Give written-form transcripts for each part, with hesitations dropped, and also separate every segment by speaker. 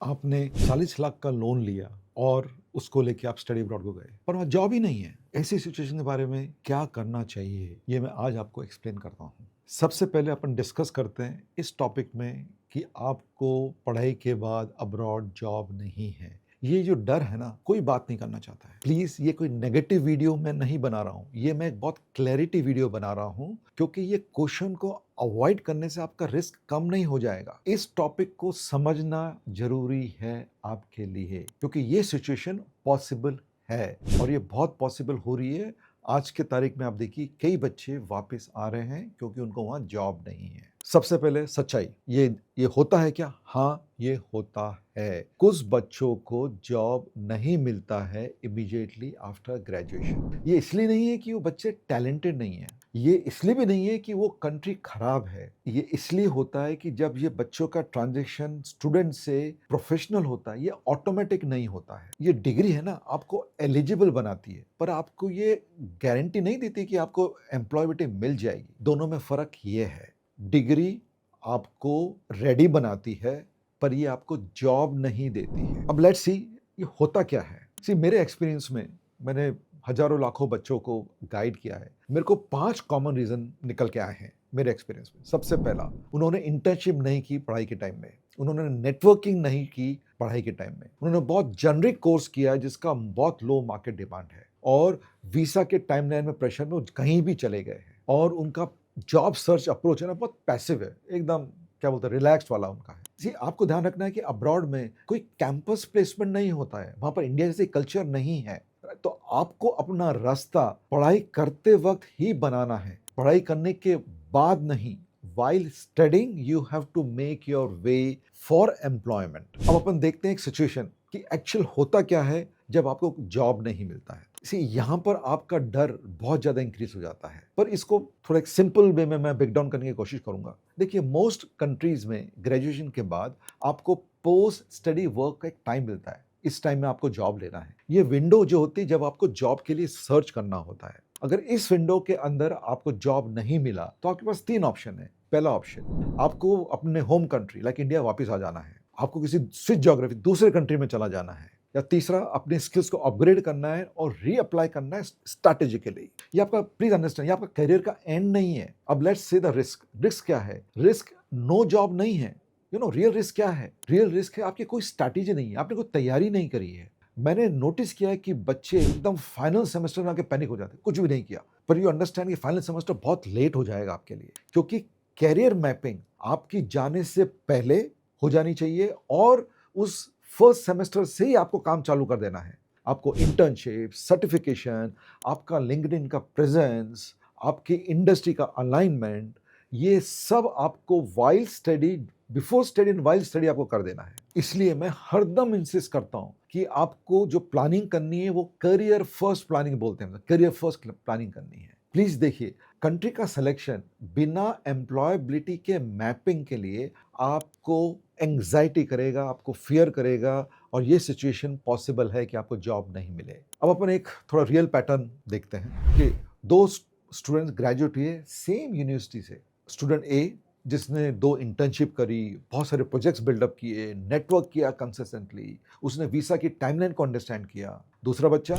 Speaker 1: आपने 40 लाख का लोन लिया और उसको लेके आप स्टडी अब्रॉड को गए, पर वहाँ जॉब ही नहीं है। ऐसी सिचुएशन के बारे में क्या करना चाहिए, ये मैं आज आपको एक्सप्लेन करता हूँ। सबसे पहले अपन डिस्कस करते हैं इस टॉपिक में कि आपको पढ़ाई के बाद अब्रॉड जॉब नहीं है। ये जो डर है ना, कोई बात नहीं करना चाहता है। प्लीज, ये कोई नेगेटिव वीडियो मैं नहीं बना रहा हूँ, ये मैं एक बहुत क्लैरिटी वीडियो बना रहा हूँ, क्योंकि ये क्वेश्चन को अवॉइड करने से आपका रिस्क कम नहीं हो जाएगा। इस टॉपिक को समझना जरूरी है आपके लिए, क्योंकि ये सिचुएशन पॉसिबल है और ये बहुत पॉसिबल हो रही है। आज के तारीख में आप देखिए, कई बच्चे वापस आ रहे हैं क्योंकि उनको वहां जॉब नहीं है। सबसे पहले सच्चाई, ये होता है क्या? हाँ, ये होता है। कुछ बच्चों को जॉब नहीं मिलता है इमीडिएटली आफ्टर ग्रेजुएशन। ये इसलिए नहीं है कि वो बच्चे टैलेंटेड नहीं है, ये इसलिए भी नहीं है कि वो कंट्री खराब है। ये इसलिए होता है कि जब ये बच्चों का ट्रांजिशन स्टूडेंट से प्रोफेशनल होता है, ये ऑटोमेटिक नहीं होता है। ये डिग्री है ना, आपको एलिजिबल बनाती है, पर आपको ये गारंटी नहीं देती कि आपको एम्प्लॉयबिलिटी मिल जाएगी। दोनों में फर्क ये है, डिग्री आपको रेडी बनाती है, पर ये आपको जॉब नहीं देती है। अब लेट्स सी ये होता क्या है। सी, मेरे एक्सपीरियंस में मैंने हजारों लाखों बच्चों को गाइड किया है। मेरे को 5 कॉमन रीजन निकल के आए हैं मेरे एक्सपीरियंस में। सबसे पहला, उन्होंने इंटर्नशिप नहीं की पढ़ाई के टाइम में, उन्होंने नेटवर्किंग नहीं की पढ़ाई के टाइम में, उन्होंने बहुत जेनरिक कोर्स किया जिसका बहुत लो मार्केट डिमांड है, और वीसा के टाइमलाइन में प्रेशर में वो कहीं भी चले गए हैं, और उनका जॉब सर्च अप्रोच है ना, बहुत पैसिव है, एकदम क्या बोलते हैं, रिलैक्स्ड वाला उनका है। जी, आपको ध्यान रखना है कि अब्रॉड में कोई कैंपस प्लेसमेंट नहीं होता है, वहां पर इंडिया जैसे कल्चर नहीं है। तो आपको अपना रास्ता पढ़ाई करते वक्त ही बनाना है, पढ़ाई करने के बाद नहीं। While studying you have to make your way for employment. अब अपन देखते हैं एक सिचुएशन कि एक्चुअल होता क्या है जब आपको जॉब नहीं मिलता है। यहाँ पर आपका डर बहुत ज्यादा इंक्रीज हो जाता है, पर इसको थोड़ा एक सिंपल वे में मैं ब्रेक डाउन करने की कोशिश करूंगा। देखिए, मोस्ट कंट्रीज में ग्रेजुएशन के बाद आपको पोस्ट स्टडी वर्क का एक टाइम मिलता है। इस टाइम में आपको जॉब लेना है। ये विंडो जो होती है जब आपको जॉब के लिए सर्च करना होता है। अगर इस विंडो के अंदर आपको जॉब नहीं मिला तो आपके पास 3 ऑप्शन है। पहला ऑप्शन, आपको अपने होम कंट्री लाइक इंडिया वापस आ जाना है, आपको किसी स्विच ज्योग्राफी दूसरे कंट्री में चला जाना है, या तीसरा, अपने स्किल्स को अपग्रेड करना है और रीअप्लाई करना है स्ट्रैटेजिकली। ये आपका, प्लीज अंडरस्टैंड, ये आपका करियर का एंड नहीं है। अब let's say the risk. Risk क्या है? रिस्क नो जॉब नहीं है। रियल रिस्क क्या है? रियल रिस्क है आपकी कोई स्ट्रैटेजी नहीं है, आपने कोई तैयारी नहीं करी है। मैंने नोटिस किया है कि बच्चे एकदम फाइनल सेमेस्टर में आके पैनिक हो जाते हैं, कुछ भी नहीं किया। पर यू अंडरस्टैंड कि फाइनल सेमेस्टर बहुत लेट हो जाएगा आपके लिए, क्योंकि कैरियर मैपिंग आपकी जाने से पहले हो जानी चाहिए, और उस फर्स्ट सेमेस्टर से ही आपको काम चालू कर देना है। आपको इंटर्नशिप, सर्टिफिकेशन, आपका लिंक्डइन का प्रेजेंस, आपकी इंडस्ट्री का अलाइनमेंट, ये सब आपको while study, before study and while study आपको कर देना है। इसलिए मैं हरदम इंसिस्ट करता हूं कि आपको जो प्लानिंग करनी है वो करियर फर्स्ट प्लानिंग बोलते हैं, करियर फर्स्ट प्लानिंग करनी है। प्लीज देखिए, कंट्री का सिलेक्शन बिना एम्प्लॉयबिलिटी के मैपिंग के लिए आपको एंग्जाइटी करेगा, आपको फियर करेगा, और ये सिचुएशन पॉसिबल है कि आपको जॉब नहीं मिले। अब अपन एक थोड़ा रियल पैटर्न देखते हैं कि 2 स्टूडेंट्स ग्रेजुएट हुए सेम यूनिवर्सिटी से। स्टूडेंट ए, जिसने 2 इंटर्नशिप करी, बहुत सारे प्रोजेक्ट्स बिल्डअप किए, नेटवर्क किया कंसिस्टेंटली, उसने वीसा की टाइमलाइन को अंडरस्टैंड किया। दूसरा बच्चा,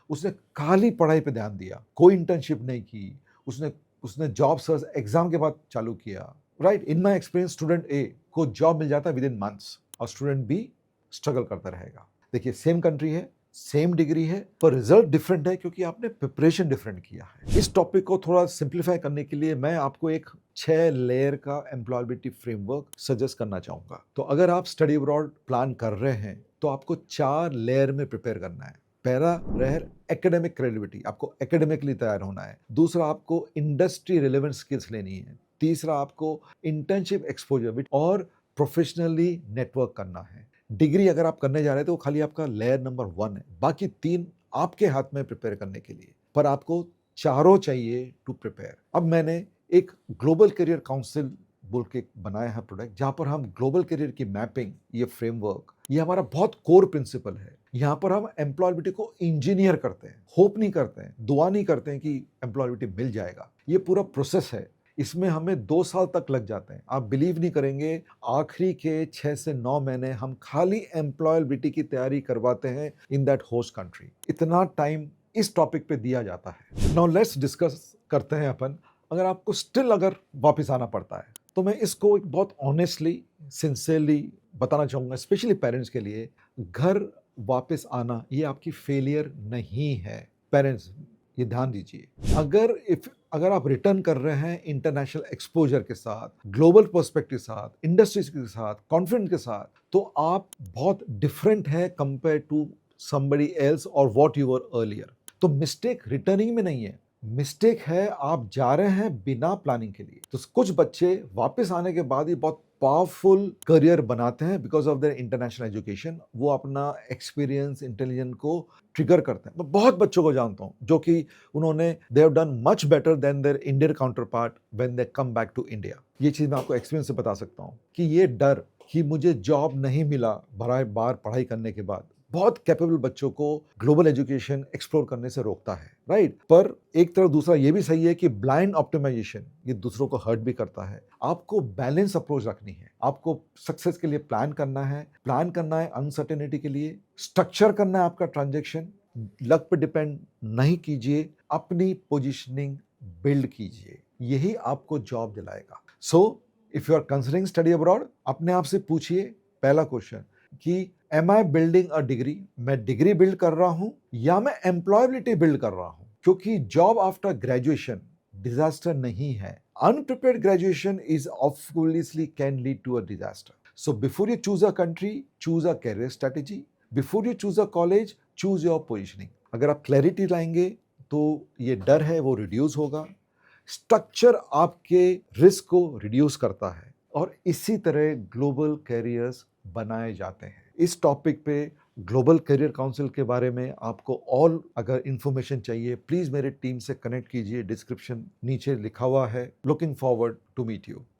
Speaker 1: उसने खाली पढ़ाई पे ध्यान दिया, कोई इंटर्नशिप नहीं की, उसने उसने जॉब सर्च एग्जाम के बाद चालू किया। Right, in my experience student A को जॉब मिल जाता है विद इन मंथ्स, और स्टूडेंट बी स्ट्रगल करता रहेगा। देखिए, सेम कंट्री है, सेम डिग्री है, पर रिजल्ट डिफरेंट है क्योंकि आपने प्रिपरेशन डिफरेंट किया है। इस टॉपिक को थोड़ा सिंप्लीफाई करने के लिए मैं आपको एक 6 लेयर का एम्प्लॉयबिलिटी फ्रेमवर्क सजेस्ट करना चाहूंगा। तो अगर आप स्टडी अब्रॉड प्लान कर रहे हैं तो आपको 4 लेयर में प्रिपेयर करना है। पहला लेयर एकेडमिक क्रेडिबिलिटी, आपको एकेडमिकली तैयार होना है। दूसरा, आपको इंडस्ट्री रिलेवेंट स्किल्स लेनी है। तीसरा, आपको इंटर्नशिप एक्सपोजर और प्रोफेशनली नेटवर्क करना है। डिग्री अगर आप करने जा रहे हैं तो खाली आपका लेयर नंबर 1 है, बाकी 3 आपके हाथ में प्रिपेयर करने के लिए, पर आपको चारों चाहिए टू प्रिपेयर। अब मैंने एक ग्लोबल करियर काउंसिल बोल के बनाया है प्रोडक्ट, जहां पर हम ग्लोबल करियर की मैपिंग, ये फ्रेमवर्क, ये हमारा बहुत कोर प्रिंसिपल है। यहाँ पर हम एम्प्लॉयबिलिटी को इंजीनियर करते हैं, होप नहीं करते हैं, दुआ नहीं करते हैं कि एम्प्लॉयबिलिटी मिल जाएगा। ये पूरा प्रोसेस है। इसमें हमें 2 साल तक लग जाते हैं। आप बिलीव नहीं करेंगे, आखिरी के 6 से 9 महीने हम खाली एम्प्लॉयबिलिटी की तैयारी करवाते हैं इन दैट होस्ट कंट्री। इतना टाइम इस टॉपिक पे दिया जाता है। नाउ लेट्स डिस्कस करते हैं अपन, अगर आपको स्टिल अगर वापस आना पड़ता है, तो मैं इसको एक बहुत ऑनेस्टली, सिंसियरली बताना चाहूँगा, स्पेशली पेरेंट्स के लिए, घर वापस आना ये आपकी फेलियर नहीं है। पेरेंट्स ये ध्यान दीजिए, अगर आप रिटर्न कर रहे हैं इंटरनेशनल एक्सपोजर के साथ, ग्लोबल पर्सपेक्टिव के साथ, इंडस्ट्रीज के साथ, कॉन्फिडेंस के साथ, तो आप बहुत डिफरेंट है कंपेयर टू समबडी एल्स और व्हाट यू वर अर्लियर। तो मिस्टेक रिटर्निंग में नहीं है, मिस्टेक है आप जा रहे हैं बिना प्लानिंग के लिए। तो कुछ बच्चे वापस आने के बाद ही बहुत पावरफुल करियर बनाते हैं because of their international education. वो अपना एक्सपीरियंस, इंटेलिजेंस को ट्रिगर करते हैं। मैं बहुत बच्चों को जानता हूं जो कि उन्होंने they have done much better than their Indian counterpart when they come back to India. ये चीज मैं आपको एक्सपीरियंस से बता सकता हूं कि ये डर कि मुझे जॉब नहीं मिला बार पढ़ाई करने के बाद, बहुत कैपेबल बच्चों को ग्लोबल एजुकेशन एक्सप्लोर करने से रोकता है, राइट। पर एक तरफ दूसरा ये भी सही है कि ब्लाइंड ऑप्टिमाइजेशन ये दूसरों को हर्ट भी करता है। आपको बैलेंस अप्रोच रखनी है, आपको सक्सेस के लिए प्लान करना है अनसर्टेनिटी के लिए, स्ट्रक्चर करना है आपका ट्रांजैक्शन, लक पे डिपेंड नहीं कीजिए, अपनी पोजिशनिंग बिल्ड कीजिए, यही आपको जॉब दिलाएगा। So if you are considering study abroad, अपने आप से पूछिए पहला क्वेश्चन कि am I building a degree, मैं डिग्री बिल्ड कर रहा हूं या मैं एम्प्लॉयबिलिटी बिल्ड कर रहा हूं? क्योंकि जॉब आफ्टर ग्रेजुएशन डिजास्टर नहीं है। Unprepared graduation is obviously can lead to a disaster. So before you choose a country, choose a career strategy. Before you choose a college, choose your positioning. अगर आप clarity लाएंगे तो ये डर है वो रिड्यूस होगा। स्ट्रक्चर आपके रिस्क को रिड्यूस करता है और इसी तरह ग्लोबल कैरियर्स बनाए जाते हैं। इस टॉपिक पे ग्लोबल करियर काउंसिल के बारे में आपको और अगर इंफॉर्मेशन चाहिए, प्लीज मेरे टीम से कनेक्ट कीजिए, डिस्क्रिप्शन नीचे लिखा हुआ है। Looking forward to meet you.